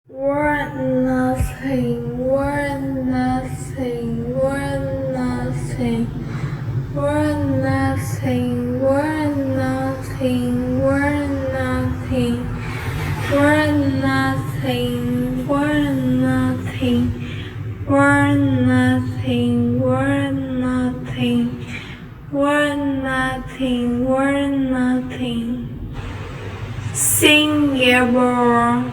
We're nothing, we're nothing, we're nothing, we're nothing, we're nothing, we're nothing, we're nothing, we're nothing, we're nothing, we're nothing, we're nothing, we're nothing. Sing, yeah,